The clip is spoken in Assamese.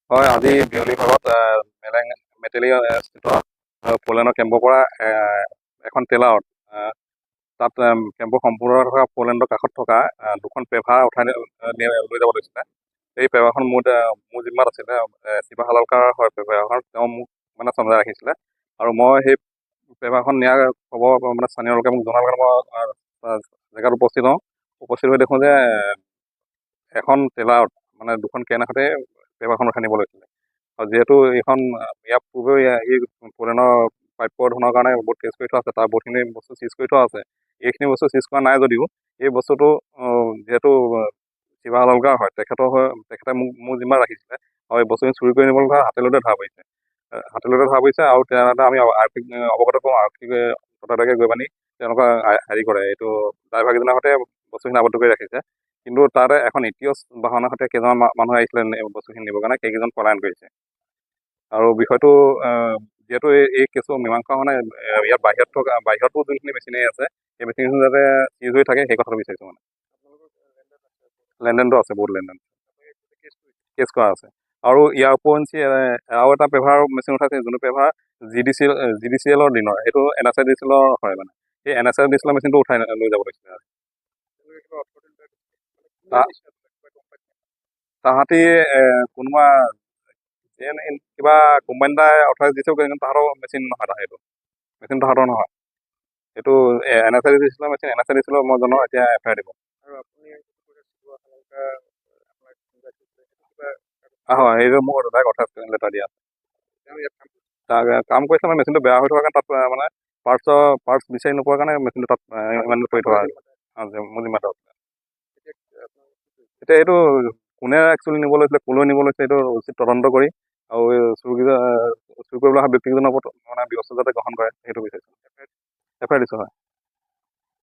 হয়, আজি বিয়লি ভাগত মেটেলি স্থিত পলেণ্ডৰ কেম্পৰ পৰা এখন ট্ৰেইলাৰত তাত কেম্পৰ সম্পূৰ্ণ থকা পলেণ্ডৰ কাষত থকা দুখন পেভা উঠাই লৈ যাব লাগিছিলে। এই পেভাখন মোৰ জিম্মাত আছিলে। শিৱা হালকাৰ হয় পেভাখন, তেওঁ মোক মানে চম্জাই ৰাখিছিলে আৰু মই সেই পেভাখন নিয়াৰ খবৰ মানে স্থানীয় লোকে মোক জনাৰ কাৰণে মই জেগাত উপস্থিত হওঁ। উপস্থিত হৈ দেখোঁ যে এখন ট্ৰেইলাৰত মানে দুখন কেন এখনতে পেভাখন উঠাই নিব লৈছিলে। আৰু যিহেতু এইখন ইয়াৰ পূৰ্বেও এই পলেণ্ডৰ প্ৰাপ্য ধনৰ কাৰণে বহুত কেছ কৰি থোৱা আছে, তাৰ বহুতখিনি বস্তু চিজ কৰি থোৱা আছে। এইখিনি বস্তু চিজ কৰা নাই যদিও এই বস্তুটো যিহেতু শিৱা হালকাৰ হয়, তেখেতে মোৰ জিম্মাত ৰাখিছিলে আৰু এই বস্তুখিনি চুৰি কৰি নিবলৈ হাতেলতে ধৰা পৰিছে। হাতেলতে ধৰা পৰিছে আৰু তেনেদৰে আমি আৰ্থিক অৱগত কৰোঁ, আৰ্থিক ততাতৈয়াকে গৈ পানি তেওঁলোকক হেৰি কৰে, এইটো ড্ৰাইভাৰকেইজনৰ সৈতে বস্তুখিনি আবদ্ধ কৰি ৰাখিছে। কিন্তু তাতে এখন ইটিঅছ বাহনৰ সৈতে কেইজন মানুহ আহিছিলে বস্তুখিনি নিবৰ কাৰণে, সেইকেইজন পলায়ন কৰিছে। আৰু বিষয়টো যিহেতু এই কেছটো মীমাংসা মানে ইয়াত বাহিৰতো যোনখিনি মেচিনাৰী আছে, সেই মেচিনখিনি যাতে চিজ হৈ থাকে সেই কথাটো বিচাৰিছোঁ মানে। লেনদেনটো আছে, বহুত লেনদেন কেছ কৰা আছে। আৰু ইয়াৰ উপৰঞ্চি আৰু এটা পেভাৰ মেচিন উঠাইছে, যোনটো পেভাৰ GDCL-ৰ দিনৰ, সেইটো NSIDCL-ৰ হয় মানে। সেই NSIDCL মেচিনটো উঠাই লৈ যাব লাগিছিলে। তাহাঁতি কোনোবা কিবা কোম্পানী এটাই অথৰাইজ দিছে, কিন্তু তাহাঁতৰ মেচিন নহয়, সেইটো মেচিন তাহাঁতৰ নহয়। এইটো NSIDCL মেচিন, NSIDCL মই জনাওঁ এতিয়া FIR দিব। হয়, সেইটো মোক দাদাই অথৰাইজ লেটাৰ দিয়া আছে। কাম কৰিছে মানে মেচিনটো বেয়া হৈ থকাৰ কাৰণে তাত মানে পাৰ্টছ বিচাৰি নোপোৱাৰ কাৰণে মেচিনটো তাত ইমান কৰি থোৱা মোৰ জিম্মাত আছে। এতিয়া এইটো কোনে একচুৱেলি নিব লৈছিলে, ক'লৈ নিব লৈছিলে, এইটো উচিত তদন্ত কৰি আৰু চুৰি কৰিবলৈ অহা ব্যক্তিকেইজনৰ ওপৰত মানে ব্যৱস্থা যাতে গ্ৰহণ কৰে সেইটো বিচাৰিছোঁ। FIR দিছোঁ হয়।